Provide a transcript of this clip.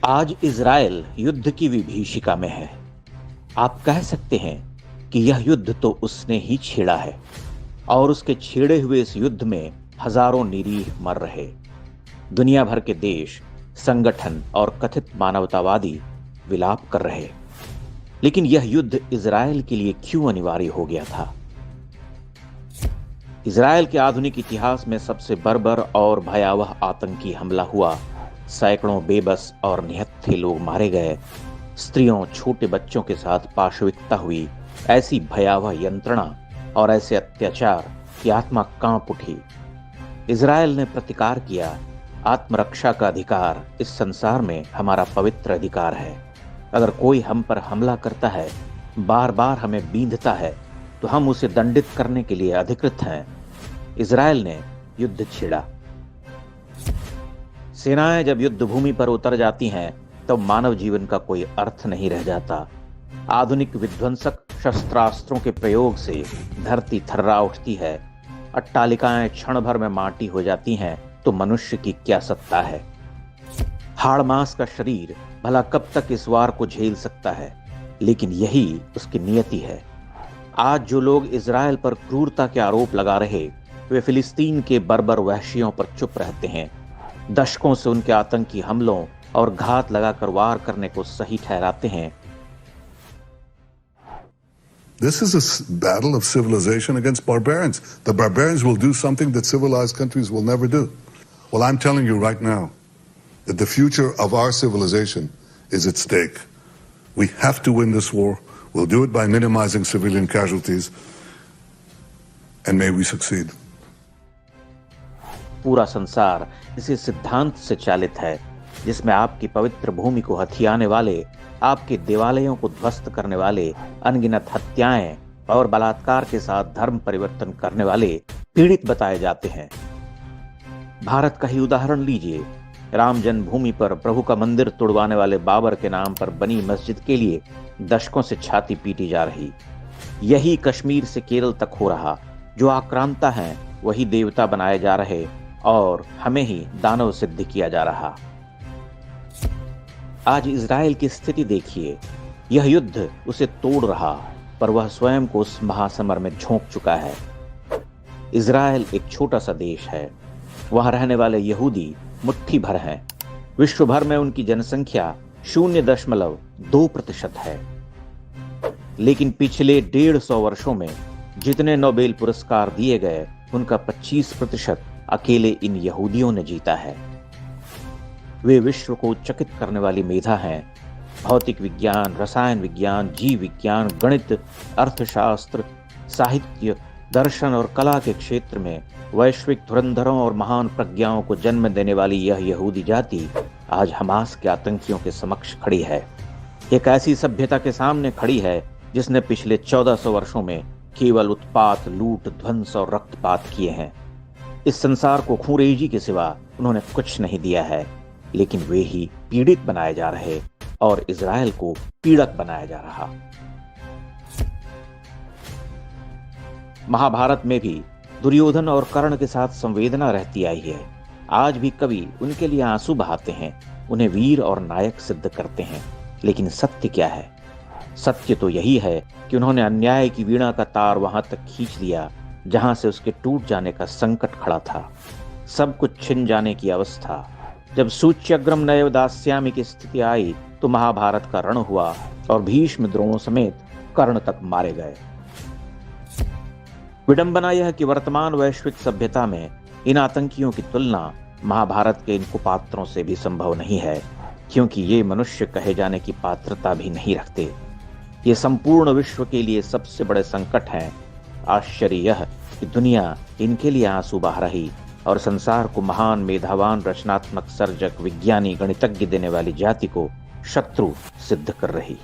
आज इज़राइल युद्ध की विभीषिका में है। आप कह सकते हैं कि यह युद्ध तो उसने ही छेड़ा है और उसके छेड़े हुए इस युद्ध में हजारों निरीह मर रहे। दुनिया भर के देश, संगठन और कथित मानवतावादी विलाप कर रहे। लेकिन यह युद्ध इज़राइल के लिए क्यों अनिवार्य हो गया था? इज़राइल के आधुनिक इतिहास में सबसे बर्बर और भयावह आतंकी हमला हुआ। सैकड़ों बेबस और निहत्थे लोग मारे गए। स्त्रियों, छोटे बच्चों के साथ पाशविकता हुई। ऐसी भयावह यंत्रणा और ऐसे अत्याचार कि आत्मा कांप उठी। इज़राइल ने प्रतिकार किया। आत्मरक्षा का अधिकार इस संसार में हमारा पवित्र अधिकार है। अगर कोई हम पर हमला करता है, बार बार हमें बींधता है, तो हम उसे दंडित करने के लिए अधिकृत हैं। इज़राइल ने युद्ध छेड़ा। सेनाएं जब युद्ध भूमि पर उतर जाती हैं, तब मानव जीवन का कोई अर्थ नहीं रह जाता। आधुनिक विध्वंसक शस्त्रास्त्रों के प्रयोग से धरती थर्रा उठती है। अट्टालिकाएं क्षण भर में माटी हो जाती हैं, तो मनुष्य की क्या सत्ता है? हाड़ मांस का शरीर भला कब तक इस वार को झेल सकता है? लेकिन यही उसकी नियति है। आज जो लोग इज़राइल पर क्रूरता के आरोप लगा रहे, वे फिलिस्तीन के बर्बर वहशियों पर चुप रहते हैं। दशकों से उनके आतंकी हमलों और घात लगाकर वार करने को सही ठहराते हैं। This is a battle of civilization against barbarians. The barbarians will do something that civilized countries will never do. Well, I'm telling you right now that the future of our civilization is at stake. We have to win this war. We'll do it by minimizing civilian casualties, and may we succeed. पूरा संसार इसी सिद्धांत से चालित है, जिसमें आपकी पवित्र भूमि को हथियाने वाले, आपके देवालयों को ध्वस्त करने वाले, अनगिनत हत्याएं और बलात्कार के साथ धर्म परिवर्तन करने वाले पीड़ित बताए जाते हैं। भारत का ही उदाहरण लीजिए। राम जन्मभूमि पर प्रभु का मंदिर तुड़वाने वाले बाबर के नाम पर बनी मस्जिद के लिए दशकों से छाती पीटी जा रही। यही कश्मीर से केरल तक हो रहा। जो आक्रांता हैं, वही देवता बनाए जा रहे और हमें ही दानव सिद्ध किया जा रहा। आज इज़राइल की स्थिति देखिए। यह युद्ध उसे तोड़ रहा, पर वह स्वयं को उस महासमर में झोंक चुका है। इज़राइल एक छोटा सा देश है। वहां रहने वाले यहूदी मुट्ठी भर हैं। विश्व भर में उनकी जनसंख्या 0.2% है। लेकिन पिछले 150 वर्षों में जितने नोबेल पुरस्कार दिए गए, उनका 25% अकेले इन यहूदियों ने जीता है। वे विश्व को चकित करने वाली मेधा हैं। भौतिक विज्ञान, रसायन विज्ञान, जीव विज्ञान, गणित, अर्थशास्त्र, साहित्य, दर्शन और कला के क्षेत्र में वैश्विक धुरंधरों और महान प्रज्ञाओं को जन्म देने वाली यह यहूदी जाति आज हमास के आतंकियों के समक्ष खड़ी है। एक ऐसी सभ्यता के सामने खड़ी है जिसने पिछले 1400 वर्षों में केवल उत्पात, लूट, ध्वंस और रक्तपात किए हैं। इस संसार को खूंरेजी के सिवा उन्होंने कुछ नहीं दिया है। लेकिन वे ही पीड़ित बनाए जा रहे और इज़राइल को पीड़क बनाया जा रहा। महाभारत में भी दुर्योधन और कर्ण के साथ संवेदना रहती आई है। आज भी कवि उनके लिए आंसू बहाते हैं, उन्हें वीर और नायक सिद्ध करते हैं। लेकिन सत्य क्या है? सत्य तो यही है कि उन्होंने अन्याय की वीणा का तार वहां तक खींच लिया जहां से उसके टूट जाने का संकट खड़ा था। सब कुछ छिन जाने की अवस्था। जब सूच्यग्रम नैव दास्यामि की स्थिति आई, तो महाभारत का रण हुआ और भीष्म, द्रोण समेत कर्ण तक मारे गए। विडंबना यह कि वर्तमान वैश्विक सभ्यता में इन आतंकियों की तुलना महाभारत के इन कुपात्रों से भी संभव नहीं है, क्योंकि ये मनुष्य कहे जाने की पात्रता भी नहीं रखते। ये संपूर्ण विश्व के लिए सबसे बड़े संकट हैं। आश्चर्य यह कि दुनिया इनके लिए आंसू बहा रही और संसार को महान, मेधावान, रचनात्मक, सर्जक, विज्ञानी, गणितज्ञ देने वाली जाति को शत्रु सिद्ध कर रही।